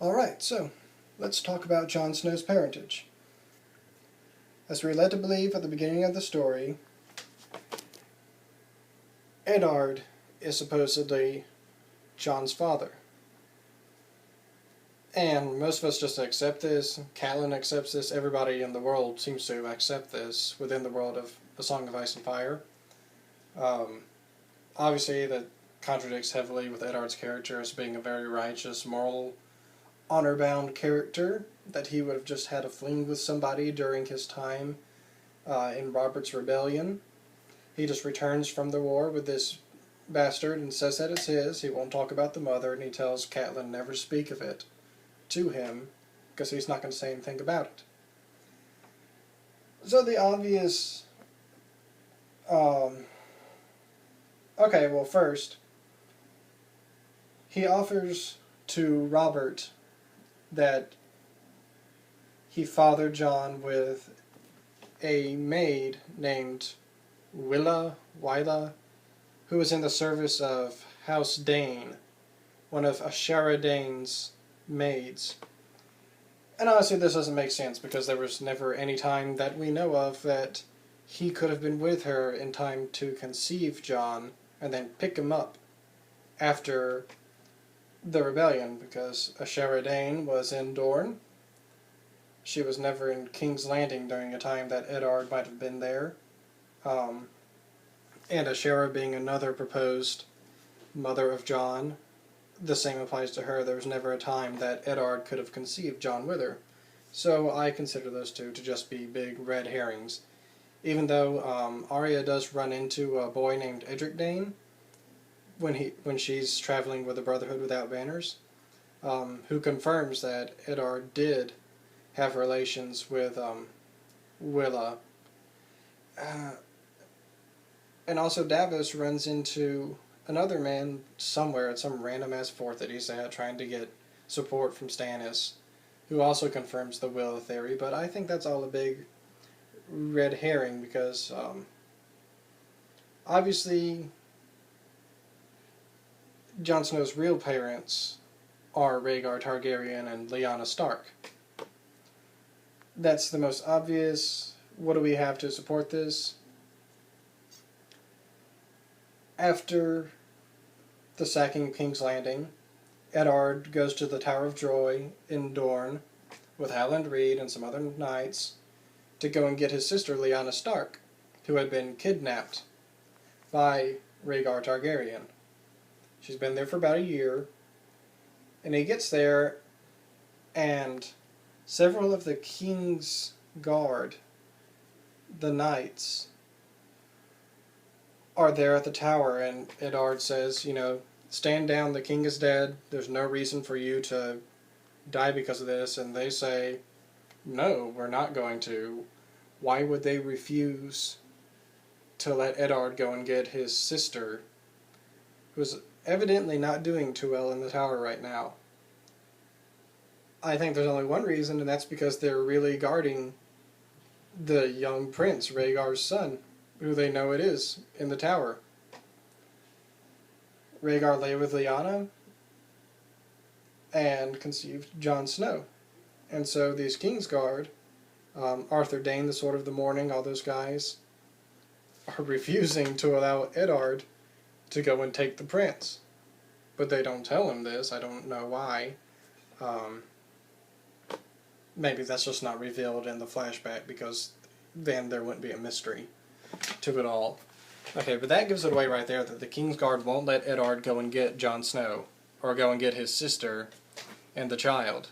Alright, so let's talk about Jon Snow's parentage. As we're led to believe at the beginning of the story, Eddard is supposedly Jon's father. And most of us just accept this. Catelyn accepts this. Everybody in the world seems to accept this within the world of A Song of Ice and Fire. Obviously, that contradicts heavily with Eddard's character as being a very righteous, moral, honor-bound character, that he would have just had a fling with somebody during his time in Robert's Rebellion. He just returns from the war with this bastard and says that it's his. He won't talk about the mother, and he tells Catelyn never to speak of it to him, because he's not going to say anything about it. So the obvious... okay, well, first, he offers to Robert that he fathered Jon with a maid named Wylla, who was in the service of House Dane, one of Ashara Dane's maids. And honestly, this doesn't make sense, because there was never any time that we know of that he could have been with her in time to conceive Jon and then pick him up after the rebellion, because Ashara Dane was in Dorne. She was never in King's Landing during a time that Eddard might have been there. And Ashara being another proposed mother of Jon, the same applies to her. There was never a time that Eddard could have conceived Jon with her. So I consider those two to just be big red herrings. Even though Arya does run into a boy named Edric Dane when she's traveling with the Brotherhood Without Banners, who confirms that Eddard did have relations with Wylla. And also Davos runs into another man somewhere at some random-ass fort that he's at, trying to get support from Stannis, who also confirms the Wylla theory, but I think that's all a big red herring, because obviously Jon Snow's real parents are Rhaegar Targaryen and Lyanna Stark. That's the most obvious. What do we have to support this? After the sacking of King's Landing, Eddard goes to the Tower of Joy in Dorne with Howland Reed and some other knights to go and get his sister Lyanna Stark, who had been kidnapped by Rhaegar Targaryen. She's been there for about a year, and he gets there, and several of the King's Guard, the knights, are there at the tower, and Eddard says, stand down, the king is dead, there's no reason for you to die because of this, and they say, no, we're not going to. Why would they refuse to let Eddard go and get his sister, who's evidently not doing too well in the tower right now? I think there's only one reason, and that's because they're really guarding the young prince, Rhaegar's son, who they know it is, in the tower. Rhaegar lay with Lyanna and conceived Jon Snow. And so these Kingsguard, Arthur Dayne, the Sword of the Morning, all those guys, are refusing to allow Eddard to go and take the prince. But they don't tell him this. I don't know why. Maybe that's just not revealed in the flashback, because then there wouldn't be a mystery to it all. Okay, but that gives it away right there, that the Kingsguard won't let Eddard go and get Jon Snow, or go and get his sister and the child.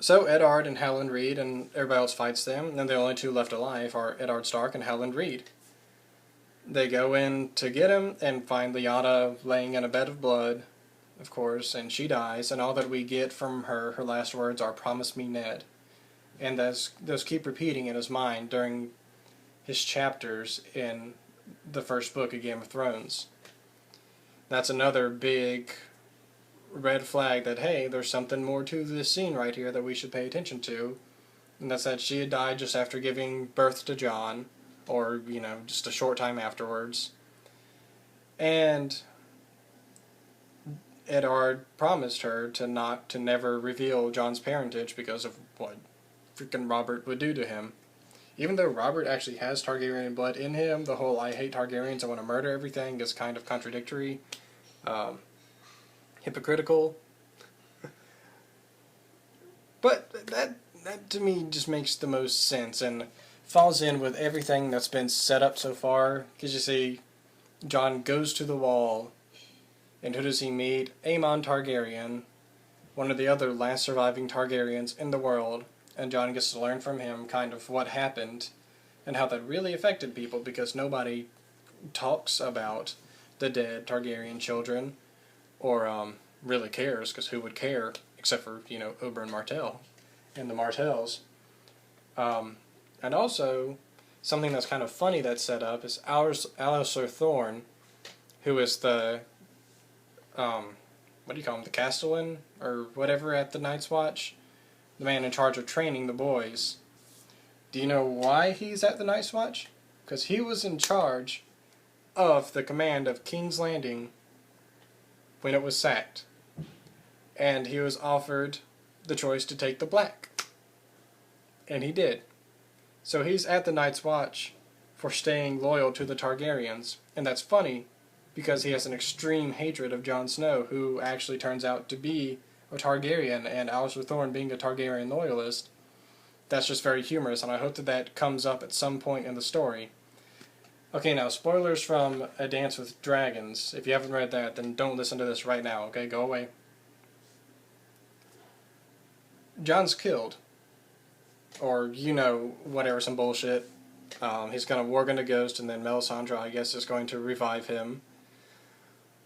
So Eddard and Howland Reed and everybody else fights them, and the only two left alive are Eddard Stark and Howland Reed. They go in to get him and find Lyanna laying in a bed of blood, of course, and she dies, and all that we get from her last words are, "Promise me, Ned." And those keep repeating in his mind during his chapters in the first book of Game of Thrones. That's another big red flag that, hey, there's something more to this scene right here that we should pay attention to. And that's that she had died just after giving birth to Jon, or, just a short time afterwards. And Eddard promised her to never reveal Jon's parentage because of what freaking Robert would do to him. Even though Robert actually has Targaryen blood in him, the whole "I hate Targaryens, I want to murder everything" is kind of contradictory, hypocritical. But that to me just makes the most sense and falls in with everything that's been set up so far. Because you see, Jon goes to the Wall, and who does he meet? Aemon Targaryen, one of the other last surviving Targaryens in the world, and Jon gets to learn from him kind of what happened and how that really affected people, because nobody talks about the dead Targaryen children, or really cares, because who would care, except for, Oberyn Martell and the Martells. And also, something that's kind of funny that's set up is Alliser Thorne, who is the, what do you call him, the Castellan, or whatever at the Night's Watch? The man in charge of training the boys. Do you know why he's at the Night's Watch? Because he was in charge of the command of King's Landing when it was sacked. And he was offered the choice to take the Black. And he did. So he's at the Night's Watch for staying loyal to the Targaryens. And that's funny, because he has an extreme hatred of Jon Snow, who actually turns out to be a Targaryen, and Alliser Thorne being a Targaryen loyalist. That's just very humorous, and I hope that comes up at some point in the story. Okay, now, spoilers from A Dance with Dragons. If you haven't read that, then don't listen to this right now, okay? Go away. Jon's killed. Or, whatever, some bullshit. He's gonna warg a ghost, and then Melisandre, I guess, is going to revive him.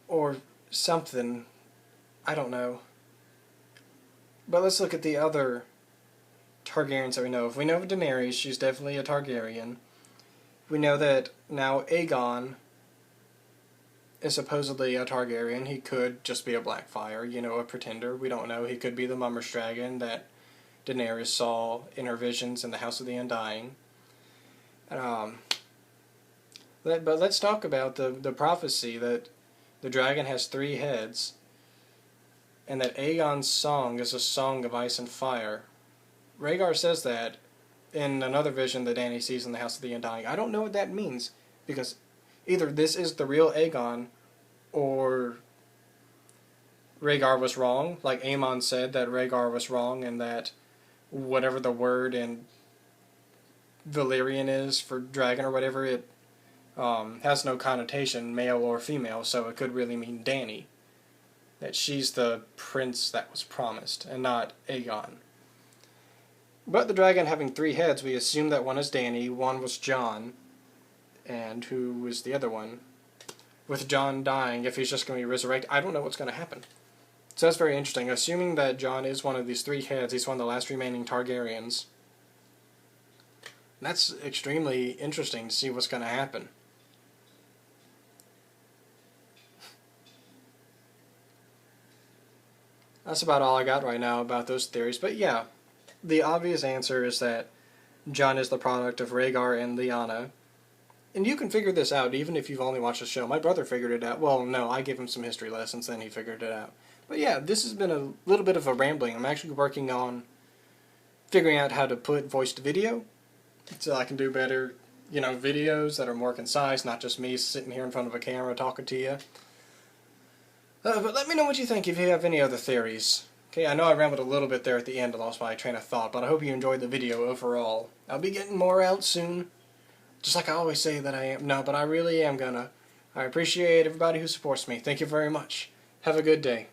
Or something. I don't know. But let's look at the other Targaryens that we know of. We know of Daenerys, she's definitely a Targaryen. We know that now Aegon is supposedly a Targaryen. He could just be a Blackfyre, a pretender. We don't know. He could be the Mummer's dragon that Daenerys saw in her visions in the House of the Undying. But let's talk about the prophecy that the dragon has 3 heads, and that Aegon's song is a song of ice and fire. Rhaegar says that in another vision that Dany sees in the House of the Undying. I don't know what that means, because either this is the real Aegon, or Rhaegar was wrong, like Aemon said that Rhaegar was wrong, and that whatever the word in Valyrian is for dragon or whatever, it has no connotation, male or female, so it could really mean Dany. That she's the prince that was promised, and not Aegon. But the dragon having 3 heads, we assume that one is Dany, one was Jon, and who was the other one? With Jon dying, if he's just going to be resurrected, I don't know what's going to happen. So that's very interesting. Assuming that Jon is one of these 3 heads, he's one of the last remaining Targaryens. That's extremely interesting to see what's going to happen. That's about all I got right now about those theories. But yeah, the obvious answer is that Jon is the product of Rhaegar and Lyanna. And you can figure this out even if you've only watched the show. My brother figured it out. Well, no, I gave him some history lessons, then he figured it out. But yeah, this has been a little bit of a rambling. I'm actually working on figuring out how to put voice to video, so I can do better, videos that are more concise, not just me sitting here in front of a camera talking to you. But let me know what you think if you have any other theories. Okay, I know I rambled a little bit there at the end and lost my train of thought, but I hope you enjoyed the video overall. I'll be getting more out soon, just like I always say that I am. No, but I really am gonna. I appreciate everybody who supports me. Thank you very much. Have a good day.